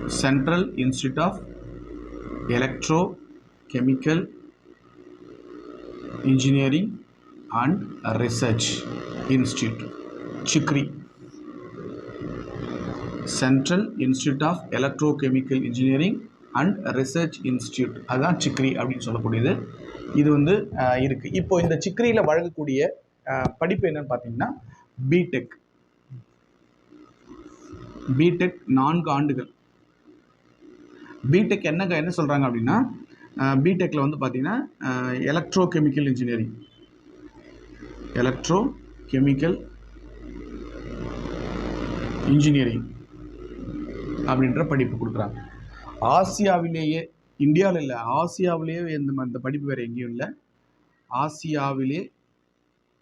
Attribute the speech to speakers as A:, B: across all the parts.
A: Central Institute of Electrochemical Engineering and Research Institute, CHICRI. Central Institute of Electrochemical Engineering and Research Institute, அதுதான் CHICRI அப்படின்னு சொல்லக்கூடியது. இது வந்து இருக்குது. இப்போ இந்த CHICRIயில் வழங்கக்கூடிய படிப்பு என்னன்னு பார்த்தீங்கன்னா பிடெக். பிடெக் 4 ஆண்டுகள். பிடெக் என்ன சொல்கிறாங்க அப்படின்னா, பிடெக்கில் வந்து பார்த்தீங்கன்னா எலக்ட்ரோகெமிக்கல் இன்ஜினியரிங், எலக்ட்ரோகெமிக்கல் இன்ஜினியரிங் அப்படின்ற படிப்பு கொடுக்குறாங்க. ஆசியாவிலேயே, இந்தியாவில் இல்லை, ஆசியாவிலேயே இந்த படிப்பு வேறு எங்கேயும் இல்லை. ஆசியாவிலே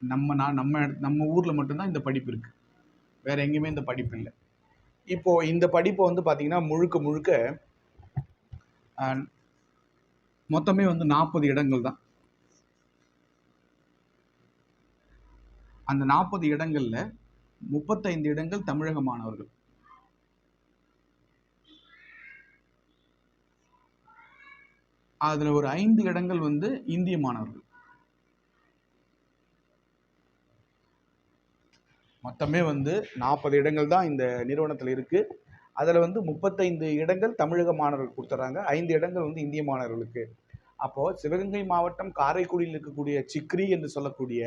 A: நம்ம ஊரில் மட்டும்தான் இந்த படிப்பு இருக்குது. வேறு எங்கேயுமே இந்த படிப்பு இல்லை. இப்போது இந்த படிப்பை வந்து பார்த்திங்கன்னா முழுக்க மொத்தமே வந்து 40 இடங்கள் தான். அந்த 40 இடங்களில் 35 இடங்கள் தமிழக மாணவர்கள், அதில் ஒரு 5 இடங்கள் வந்து இந்திய மாணவர்கள். மொத்தமே வந்து 40 இடங்கள் தான் இந்த நிறுவனத்தில் இருக்குது. அதில் வந்து 35 இடங்கள் தமிழக மாணவர்கள் கொடுத்துட்றாங்க, 5 இடங்கள் வந்து இந்திய மாணவர்களுக்கு. அப்போது சிவகங்கை மாவட்டம் காரைக்குடியில் இருக்கக்கூடிய சிக்ரி என்று சொல்லக்கூடிய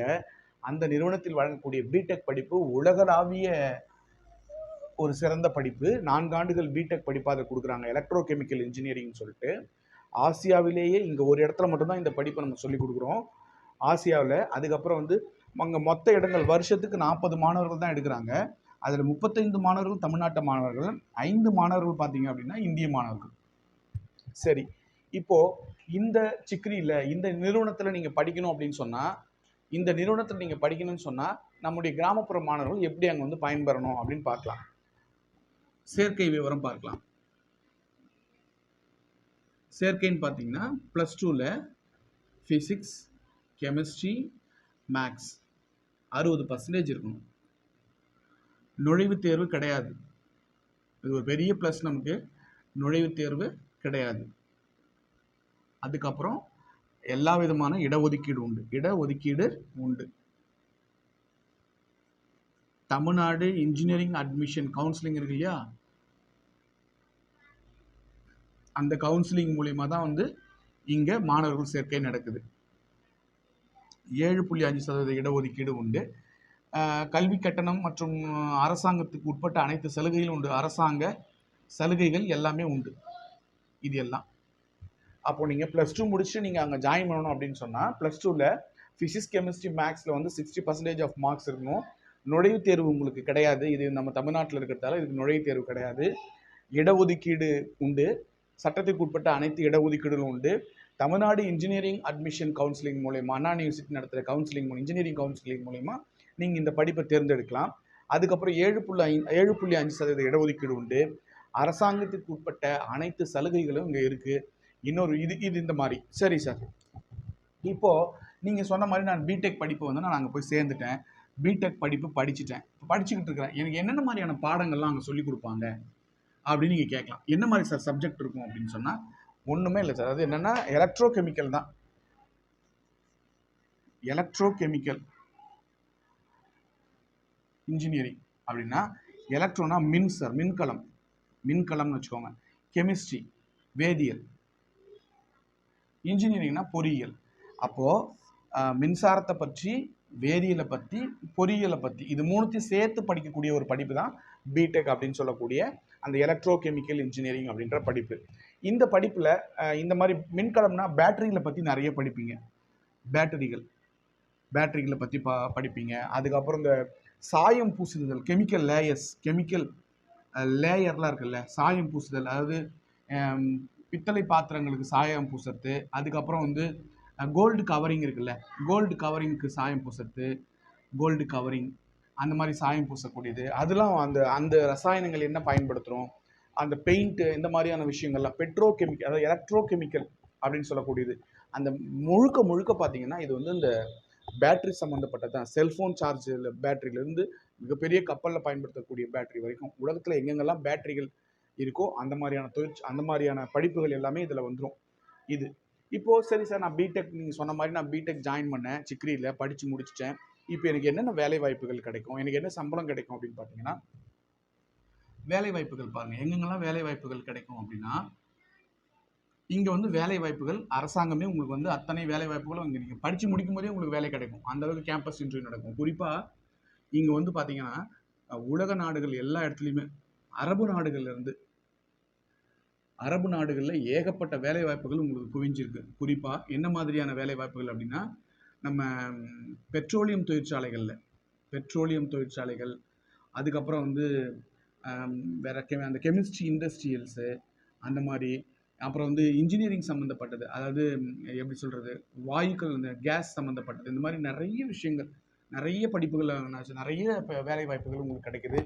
A: அந்த நிறுவனத்தில் வழங்கக்கூடிய பிடெக் படிப்பு உலகளாவிய ஒரு சிறந்த படிப்பு. 4 ஆண்டுகள் பிடெக் படிப்பாக அதை கொடுக்குறாங்க, எலக்ட்ரோகெமிக்கல் இன்ஜினியரிங் சொல்லிட்டு. ஆசியாவிலேயே இங்கே ஒரு இடத்துல மட்டும்தான் இந்த படிப்பை நம்ம சொல்லிக் கொடுக்குறோம், ஆசியாவில். அதுக்கப்புறம் வந்து அங்கே மொத்த இடங்கள் வருஷத்துக்கு 40 மாணவர்கள் தான் எடுக்கிறாங்க. அதில் 35 மாணவர்கள் தமிழ்நாட்டு மாணவர்கள், 5 மாணவர்கள் பார்த்தீங்க அப்படின்னா இந்திய மாணவர்கள். சரி, இப்போது இந்த சிக்ரியில், இந்த நிறுவனத்தில் நீங்கள் படிக்கணும் அப்படின்னு சொன்னால், இந்த நிறுவனத்தில் நீங்கள் படிக்கணும்னு சொன்னால் நம்முடைய கிராமப்புற மாணவர்கள் எப்படி அங்கே வந்து பயன்பெறணும் அப்படின்னு பார்க்கலாம். சேர்க்கை விவரம் பார்க்கலாம். சேர்க்கைன்னு பார்த்தீங்கன்னா +2ல் ஃபிசிக்ஸ், கெமிஸ்ட்ரி, மேக்ஸ் 60% இருக்கணும். நுழைவுத் தேர்வு கிடையாது. இது ஒரு பெரிய ப்ளஸ் நமக்கு. நுழைவுத் தேர்வு கிடையாது. அதுக்கப்புறம் எல்லா விதமான இடஒதுக்கீடு உண்டு. தமிழ்நாடு இன்ஜினியரிங் அட்மிஷன் கவுன்சிலிங் இருக்கு இல்லையா, அந்த கவுன்சிலிங் மூலிமா தான் வந்து இங்கே மாணவர்கள் சேர்க்கை நடக்குது. 7.5% இடஒதுக்கீடு உண்டு. கல்வி கட்டணம் மற்றும் அரசாங்கத்துக்கு உட்பட்ட அனைத்து சலுகைகளும் உண்டு. அரசாங்க சலுகைகள் எல்லாமே உண்டு. இது எல்லாம் அப்போது நீங்கள் +2 முடிச்சுட்டு நீங்கள் அங்கே ஜாயின் பண்ணணும் அப்படின்னு சொன்னால், +2ல் ஃபிசிக்ஸ், கெமிஸ்ட்ரி, மேக்ஸில் வந்து 60% ஆஃப் மார்க்ஸ் இருக்கணும். நுழைவுத் தேர்வு உங்களுக்கு கிடையாது. இது நம்ம தமிழ்நாட்டில் இருக்கிறதால இதுக்கு நுழைவுத் தேர்வு கிடையாது. இடஒதுக்கீடு உண்டு. சட்டத்துக்கு உட்பட்ட அனைத்து இடஒதுக்கீடுகளும் உண்டு. தமிழ்நாடு இன்ஜினியரிங் அட்மிஷன் கவுன்சிலிங் மூலயமா, அண்ணா யூனிவர்சிட்டி நடத்துகிற கவுன்சிலிங் இன்ஜினியரிங் கவுன்சிலிங் மூலயமா நீங்கள் இந்த படிப்பை தேர்ந்தெடுக்கலாம். அதுக்கப்புறம் 7.5% இடஒதுக்கீடு உண்டு. அரசாங்கத்துக்கு உட்பட்ட அனைத்து சலுகைகளும் இங்கே இருக்குது. இன்னொரு இது இந்த மாதிரி. சரி சார், இப்போது நீங்கள் சொன்ன மாதிரி நான் பிடெக் படிப்பு வந்து நான் அங்கே போய் சேர்ந்துட்டேன். பிடெக் படிப்பு படிச்சுக்கிட்டு இருக்கிறேன். எனக்கு என்னென்ன மாதிரியான பாடங்கள்லாம் அங்கே சொல்லிக் கொடுப்பாங்க அப்படின்னு நீங்கள் கேட்கலாம். என்ன மாதிரி சார் சப்ஜெக்ட் இருக்கும் அப்படின்னு சொன்னால், ஒன்றுமே இல்லை சார். அது என்னென்னா எலக்ட்ரோகெமிக்கல் தான். எலக்ட்ரோகெமிக்கல் இன்ஜினியரிங் அப்படின்னா, எலக்ட்ரோனா மின் சார், மின்கலம்னு வச்சுக்கோங்க. கெமிஸ்ட்ரி வேதியியல், இன்ஜினியரிங்னா பொறியியல். அப்போது மின்சாரத்தை பற்றி, வேதியியலை பற்றி, பொறியியலை பற்றி, இது மூணுத்தையும் சேர்த்து படிக்கக்கூடிய ஒரு படிப்பு தான் பிடெக் அப்படின்னு சொல்லக்கூடிய அந்த எலக்ட்ரோகெமிக்கல் இன்ஜினியரிங் அப்படின்ற படிப்பு. இந்த படிப்பில் இந்த மாதிரி மின்கலம்னா பேட்டரிகளை பற்றி நிறைய படிப்பீங்க. பேட்டரிகளை பற்றி படிப்பீங்க. அதுக்கப்புறம் இந்த சாயம் பூசுதல், கெமிக்கல் லேயர்லாம் இருக்குல்ல, சாயம் பூசுதல், அதாவது பித்தளை பாத்திரங்களுக்கு சாயம் பூசுறது. அதுக்கப்புறம் வந்து கோல்டு கவரிங் இருக்குல்ல, கோல்டு கவரிங்க்கு சாயம் பூசுறது, கோல்டு கவரிங் அந்த மாதிரி சாயம் பூசக்கூடியது. அதெல்லாம் அந்த ரசாயனங்கள் என்ன பயன்படுத்துகிறோம், அந்த பெயிண்ட்டு, இந்த மாதிரியான விஷயங்கள்லாம் பெட்ரோகெமிக்கல், அதாவது எலக்ட்ரோகெமிக்கல் அப்படின்னு சொல்லக்கூடியது. அந்த முழுக்க பார்த்தீங்கன்னா இது வந்து இந்த பேட்டரி சம்மந்தப்பட்டது தான். செல்ஃபோன் சார்ஜில் பேட்டரியிலேருந்து மிகப்பெரிய கப்பலில் பயன்படுத்தக்கூடிய பேட்டரி வரைக்கும் உலகத்தில் எங்கெங்கெல்லாம் பேட்டரிகள் இருக்கோ அந்த மாதிரியான படிப்புகள் எல்லாமே இதில் வந்துடும். இது இப்போது சரி சார், நான் பிடெக் நீங்கள் சொன்ன மாதிரி நான் பிடெக் ஜாயின் பண்ணேன், சிக்ரியில் படித்து முடிச்சிட்டேன். இப்போ எனக்கு என்னென்ன வேலை வாய்ப்புகள் கிடைக்கும், எனக்கு என்ன சம்பளம் கிடைக்கும் அப்படின்னு பார்த்தீங்கன்னா, வேலை வாய்ப்புகள் பாருங்கள் எங்கெங்கெல்லாம் வேலை வாய்ப்புகள் கிடைக்கும் அப்படின்னா, இங்கே வந்து வேலை வாய்ப்புகள் அரசாங்கமே உங்களுக்கு வந்து அத்தனை வேலை வாய்ப்புகளும் இங்கே நீங்கள் படித்து முடிக்கும் போதே உங்களுக்கு வேலை கிடைக்கும். அந்தளவுக்கு கேம்பஸ் இன்டர்வியூ நடக்கும். குறிப்பாக இங்கே வந்து பார்த்தீங்கன்னா உலக நாடுகள் எல்லா இடத்துலையுமே அரபு நாடுகளில் ஏகப்பட்ட வேலை வாய்ப்புகள் உங்களுக்கு குவிஞ்சிருக்கு. குறிப்பாக என்ன மாதிரியான வேலை வாய்ப்புகள் அப்படின்னா, நம்ம பெட்ரோலியம் தொழிற்சாலைகள், அதுக்கப்புறம் வந்து வேற அந்த கெமிஸ்ட்ரி இண்டஸ்ட்ரியல்ஸு அந்த மாதிரி, அப்புறம் வந்து இன்ஜினியரிங் சம்மந்தப்பட்டது, அதாவது எப்படி சொல்கிறது, வாயுக்கள் இந்த கேஸ் சம்மந்தப்பட்டது, இந்த மாதிரி நிறைய விஷயங்கள், நிறைய படிப்புகள் நிறைய வேலை வாய்ப்புகள் உங்களுக்கு கிடைக்குது.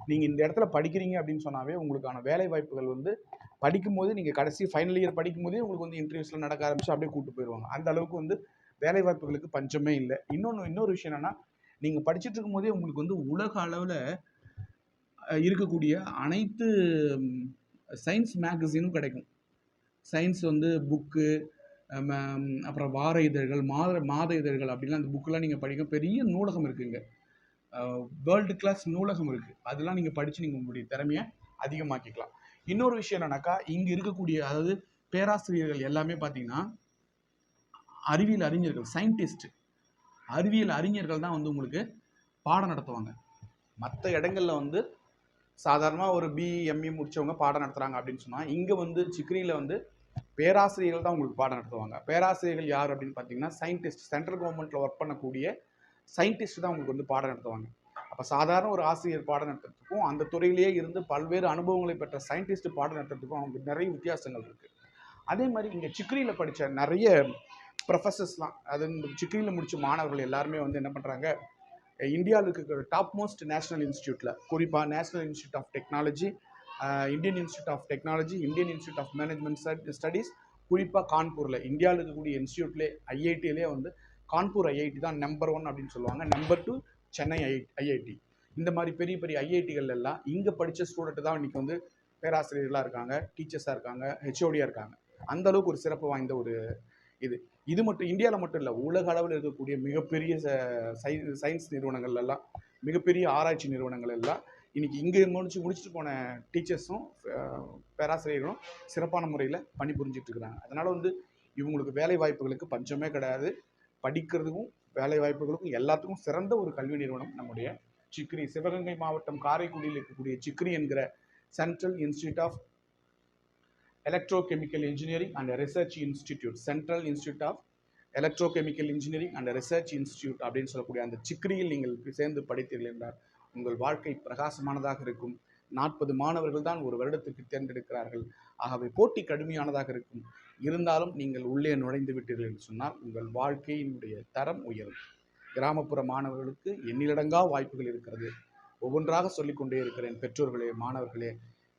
A: நீங்கள் இந்த இடத்துல படிக்கிறீங்க அப்படின்னு சொன்னாவே உங்களுக்கான வேலை வாய்ப்புகள் வந்து படிக்கும்போது நீங்கள் கடைசி ஃபைனல் இயர் படிக்கும்போதே உங்களுக்கு வந்து இன்டர்வியூஸில் நடக்க ஆரம்பிச்சு அப்படியே கூப்பிட்டு போயிடுவாங்க. அந்த அளவுக்கு வந்து வேலை வாய்ப்புகளுக்கு பஞ்சமே இல்லை. இன்னொரு விஷயம் என்னென்னா, நீங்கள் படிச்சுட்டு இருக்கும்போதே உங்களுக்கு வந்து உலக அளவில் இருக்கக்கூடிய அனைத்து சயின்ஸ் மேகசினும் கிடைக்கும். சயின்ஸ் வந்து புக்கு, அப்புறம் வார இதழ்கள், மாத இதழ்கள் அப்படிலாம் அந்த புக்கெலாம் நீங்கள் படிக்க பெரிய நூலகம் இருக்குங்க. வேர்ல்டு கிளாஸ் நூலகம் இருக்குது. அதெல்லாம் நீங்கள் படித்து நீங்கள் உங்களுடைய திறமையை அதிகமாக்கிக்கலாம். இன்னொரு விஷயம் என்னன்னாக்கா, இங்கே இருக்கக்கூடிய அதாவது பேராசிரியர்கள் எல்லாமே பார்த்தீங்கன்னா அறிவியல் அறிஞர்கள், அறிவியல் அறிஞர்கள் தான் வந்து உங்களுக்கு பாடம் நடத்துவாங்க. மற்ற இடங்களில் வந்து சாதாரணமாக ஒரு பிஎம்இ முடித்தவங்க பாடம் நடத்துகிறாங்க அப்படின்னு சொன்னால், இங்கே வந்து சிக்ரியில் வந்து பேராசிரியர்கள் தான் உங்களுக்கு பாடம் நடத்துவாங்க. பேராசிரியர்கள் யார் அப்படின்னு பார்த்தீங்கன்னா சயின்டிஸ்ட், சென்ட்ரல் கவர்மெண்ட்டில் ஒர்க் பண்ணக்கூடிய சயின்டிஸ்ட் தான் உங்களுக்கு வந்து பாடம் நடத்துவாங்க. அப்போ சாதாரண ஒரு ஆசிரியர் பாடம் நடத்துறதுக்கும் அந்த துறையிலேயே இருந்து பல்வேறு அனுபவங்களை பெற்ற சயின்டிஸ்ட் பாடம் நடத்துறதுக்கும் அவங்களுக்கு நிறைய வித்தியாசங்கள் இருக்குது. அதே மாதிரி இங்கே சிக்ரியில் படித்த நிறைய ப்ரொஃபஸர்ஸ்லாம், அது இந்த சிக்ரியில் முடித்த மாணவர்கள் எல்லாருமே வந்து என்ன பண்ணுறாங்க, இந்தியாவில் இருக்கிற டாப் மோஸ்ட் நேஷனல் இன்ஸ்டியூட்டில், குறிப்பாக national institute of technology, Indian institute of technology, Indian institute of management studies, குறிப்பாக கான்பூரில் இந்தியாவில் இருக்கக்கூடிய இன்ஸ்டியூட்லேயே ஐஐடியிலே வந்து கான்பூர் ஐஐடி தான் நம்பர் 1 அப்படின்னு சொல்லுவாங்க. Number 2 Chennai IIT. இந்த மாதிரி பெரிய பெரிய ஐஐடிகள் எல்லாம் இங்கே படித்த ஸ்டூடெண்ட் தான் இன்றைக்கி வந்து பேராசிரியர்களாக இருக்காங்க, டீச்சர்ஸாக இருக்காங்க, ஹெச்ஓடியாக இருக்காங்க. அந்த அளவுக்கு ஒரு சிறப்பு வாய்ந்த ஒரு இது மட்டும் இந்தியாவில் மட்டும் இல்லை, உலக அளவில் இருக்கக்கூடிய மிகப்பெரிய சயின்ஸ் நிறுவனங்கள்லாம், மிகப்பெரிய ஆராய்ச்சி நிறுவனங்கள் எல்லாம் இன்றைக்கி இங்கே முடிச்சுட்டு போன டீச்சர்ஸும் பேராசிரியர்களும் சிறப்பான முறையில் பணிபுரிஞ்சிட்டு இருக்கிறாங்க. அதனால் வந்து இவங்களுக்கு வேலை வாய்ப்புகளுக்கு பஞ்சமே கிடையாது. படிக்கிறதுக்கும் வேலை வாய்ப்புகளுக்கும் எல்லாத்துக்கும் சிறந்த ஒரு கல்வி நிறுவனம் நம்முடைய சிக்ரி. சிவகங்கை மாவட்டம் காரைக்குடியில் இருக்கக்கூடிய சிக்ரி என்கிற central institute of electrochemical engineering and research institute, central institute of electrochemical engineering and research institute அப்படின்னு சொல்லக்கூடிய அந்த சிக்ரியில் நீங்கள் சேர்ந்து படித்தீர்கள் என்றால் உங்கள் வாழ்க்கை பிரகாசமானதாக இருக்கும். 40 மாணவர்கள் தான் ஒரு வருடத்திற்கு தேர்ந்தெடுக்கிறார்கள். ஆகவே போட்டி கடுமையானதாக இருக்கும். இருந்தாலும் நீங்கள் உள்ளே நுழைந்து விட்டீர்கள் என்று சொன்னால் உங்கள் வாழ்க்கையினுடைய தரம் உயரும். கிராமப்புற மாணவர்களுக்கு எண்ணிலடங்கா வாய்ப்புகள் இருக்கிறது. ஒவ்வொன்றாக சொல்லிக்கொண்டே இருக்கிறேன். பெற்றோர்களே, மாணவர்களே,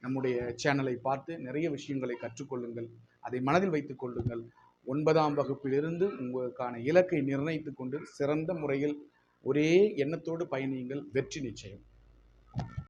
A: நம்முடைய சேனலை பார்த்து நிறைய விஷயங்களை கற்றுக்கொள்ளுங்கள். அதை மனதில் வைத்துக் கொள்ளுங்கள். 9ஆம் வகுப்பிலிருந்து உங்களுக்கான இலக்கை நிர்ணயித்து கொண்டு சிறந்த முறையில் ஒரே எண்ணத்தோடு பயணியுங்கள். வெற்றி நிச்சயம்.